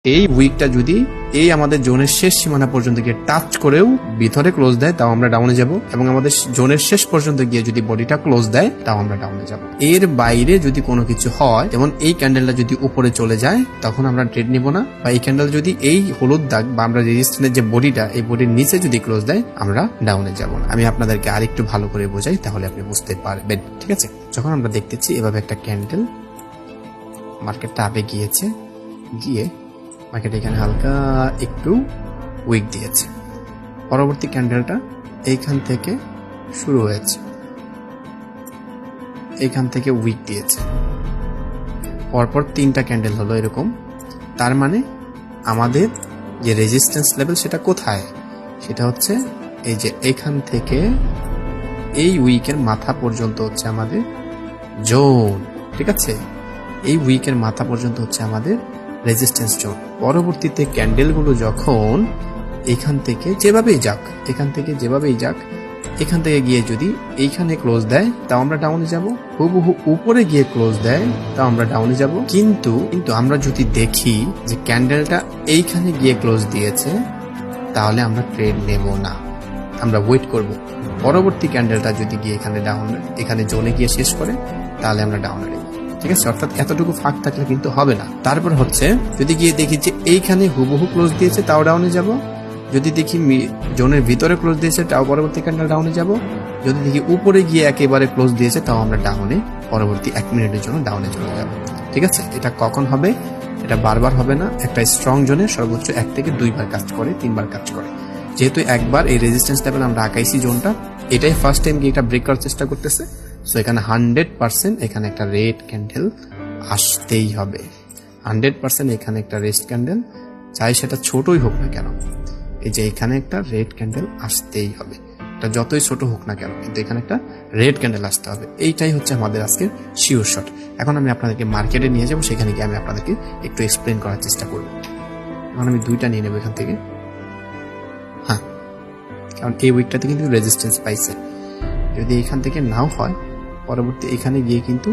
এই উইকটা যদি এই আমাদের জোনের শেষ সীমানা পর্যন্ত গিয়ে টাচ করেও ভিতরে ক্লোজ দেয় তাও আমরা ডাউনে যাব, এবং আমাদের জোনের শেষ পর্যন্ত গিয়ে যদি বডিটা ক্লোজ দেয় তাও আমরা ডাউনে যাব। এর বাইরে যদি কোনো কিছু হয়, যেমন এই ক্যান্ডেলটা যদি উপরে চলে যায় তখন আমরা ট্রেড নিব না, বা এই ক্যান্ডেল যদি এই হলুদ দাগ বা আমরা রেজিস্ট্যান্সের যে বডিটা এই বডির নিচে যদি ক্লোজ দেয় আমরা ডাউনে যাব না। আমি আপনাদেরকে আরেকটু ভালো করে বোঝাই তাহলে আপনি বুঝতে পারবেন, ঠিক আছে? যখন আমরা দেখতেছি এভাবে একটা ক্যান্ডেল মার্কেটটা আপে গিয়েছে, গিয়ে মার্কেট এখানে হালকা একটু উইক দিয়েছে, পরবর্তী ক্যান্ডেলটা এইখান থেকে শুরু হয়েছে, এইখান থেকে উইক দিয়েছে, পরপর 3টা ক্যান্ডেল হলো এরকম। তার মানে আমাদের যে রেজিস্ট্যান্স লেভেল সেটা কোথায়, সেটা হচ্ছে এই যে এখান থেকে এই উইকের মাথা পর্যন্ত হচ্ছে আমাদের জোন, ঠিক আছে? এই উইকের মাথা পর্যন্ত হচ্ছে আমাদের রেজিস্ট্যান্স জোন। পরবর্তীতে ক্যান্ডেলগুলো যখন এখান থেকে যেভাবেই যাক, এখান থেকে যেভাবেই যাক, এখান থেকে গিয়ে যদি এইখানে ক্লোজ দেয় তাও আমরা ডাউনে যাব, হুবহু উপরে গিয়ে ক্লোজ দেয় তাও আমরা ডাউনে যাব। কিন্তু আমরা যদি দেখি যে ক্যান্ডেলটা এইখানে গিয়ে ক্লোজ দিয়েছে তাহলে আমরা ট্রেড নেব না, আমরা ওয়েট করব। পরবর্তী ক্যান্ডেলটা যদি গিয়ে এখানে জোনে গিয়ে শেষ করে তাহলে আমরা ডাউনে নেব, ঠিক আছে? অর্থাৎ এতটুকু ফাঁক থাকলে কিন্তু হবে না। তারপর হচ্ছে যদি গিয়ে দেখি যে এইখানে হুবহু ক্লোজ দিয়েছে তাও ডাউনে যাব, যদি দেখি জোনের ভিতরে ক্লোজ দিয়েছে তাও পরবর্তী ক্যান্ডেল ডাউনে যাব, যদি দেখি উপরে গিয়ে একেবারে ক্লোজ দিয়েছে তাও আমরা ডাউনে পরবর্তী 1 মিনিটের জন্য ডাউনে চলে যাব, ঠিক আছে? এটা কখন হবে? এটা বারবার হবে না। একটা স্ট্রং জোনে সর্বোচ্চ 1 থেকে 2 বার কাজ করে, 3 বার কাজ করে। যেহেতু একবার এই রেজিস্ট্যান্স লেভেল আমরা আঁকাইছি জোনটা, এটাই ফার্স্ট টাইম গিয়ে এটা ব্রেক করার চেষ্টা করতেছে। সো এখানে 100% এখানে একটা রেড ক্যান্ডেল আসতেই হবে, 100% এখানে একটা রেড ক্যান্ডেল, চাই সেটা ছোটই হোক না কেন, এই যে এখানে একটা রেড ক্যান্ডেল আসতেই হবে, এটা যতই ছোট হোক না কেন কিন্তু এখানে একটা রেড ক্যান্ডেল আসতে হবে। এইটাই হচ্ছে আমাদের আজকের শিওর শট। এখন আমি আপনাদেরকে মার্কেটে নিয়ে যাবো, সেখানে গিয়ে আমি আপনাদেরকে একটু এক্সপ্লেন করার চেষ্টা করব। এখন আমি 2টা নিয়ে নেবো এখান থেকে, হ্যাঁ, কারণ এই উইকটাতে কিন্তু রেজিস্ট্যান্স পাইছে। যদি এখান থেকে নাও হয় পরবর্তী এখানে গিয়ে কিন্তু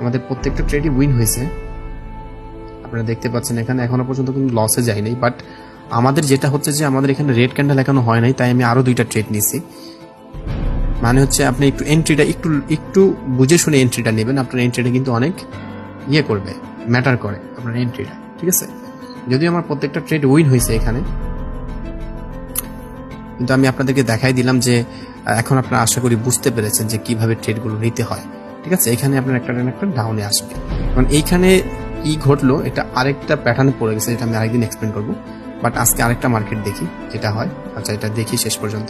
আমাদের প্রত্যেকটা ট্রেডই উইন হয়েছে, আপনারা দেখতে পাচ্ছেন। এখানে এখনো পর্যন্ত কিন্তু লসে যায়নি, বাট আমাদের যেটা হচ্ছে যে আমাদের এখানে রেড ক্যান্ডেল এখনো হয় নাই, তাই আমি আরো 2টা ট্রেড নিয়েছি। মানে হচ্ছে আপনি একটু এন্ট্রিটা একটু বুঝে শুনে এন্ট্রিটা নেবেন, আপনার এন্ট্রিটা কিন্তু অনেক করবে, ম্যাটার করে আপনার এন্ট্রিটা, ঠিক আছে? যদিও আমার প্রত্যেকটা ট্রেড উইন হয়েছে এখানে, কিন্তু আমি আপনাদেরকে দেখাই দিলাম যে এখন আপনারা আশা করি বুঝতে পেরেছেন যে কিভাবে ট্রেডগুলো নিতে হয়, ঠিক আছে? এখানে আপনার একটা ডাউনে আসবে, কারণ এইখানে কি ঘটলো এটা আরেকটা প্যাটার্নে পড়ে গেছে, যেটা আমি আরেকদিন এক্সপ্লেন করবো। বাট আজকে আরেকটা মার্কেট দেখি যেটা হয়। আচ্ছা, এটা দেখি শেষ পর্যন্ত।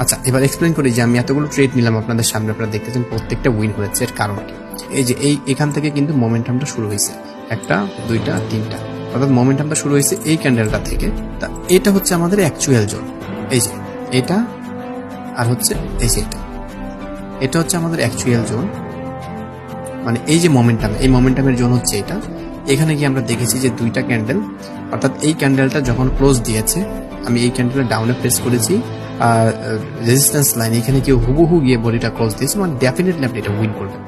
আচ্ছা, এবার এক্সপ্লেন করি যে আমি এতগুলো ট্রেড নিলাম আপনাদের সামনে, আপনারা দেখতেছেন প্রত্যেকটা উইন হয়েছে। এর কারণ কি? এই যে এখান থেকে কিন্তু মোমেন্টামটা শুরু হয়েছে, 1টা 2টা 3টা, অর্থাৎ মোমেন্টামটা শুরু হয়েছে এই ক্যান্ডেলটা থেকে। তা এটা হচ্ছে আমাদের অ্যাকচুয়াল জোন, এই যে এটা, আর হচ্ছে এই যে এটা হচ্ছে আমাদের অ্যাকচুয়াল জোন। মানে এই যে মোমেন্টাম, এই মোমেন্টামের জোন হচ্ছে এটা। এখানে গিয়ে আমরা দেখেছি যে 2টা ক্যান্ডেল, অর্থাৎ এই ক্যান্ডেলটা যখন ক্লোজ দিয়েছে আমি এই ক্যান্ডেলটা ডাউনে প্রেস করেছি, রেজিস্ট্যান্স লাইন এখানে কেউ হুবহু গিয়ে বডিটা ক্লোজ দিয়েছে, মানে ডেফিনেটলি আপনি এটা উইন করবেন।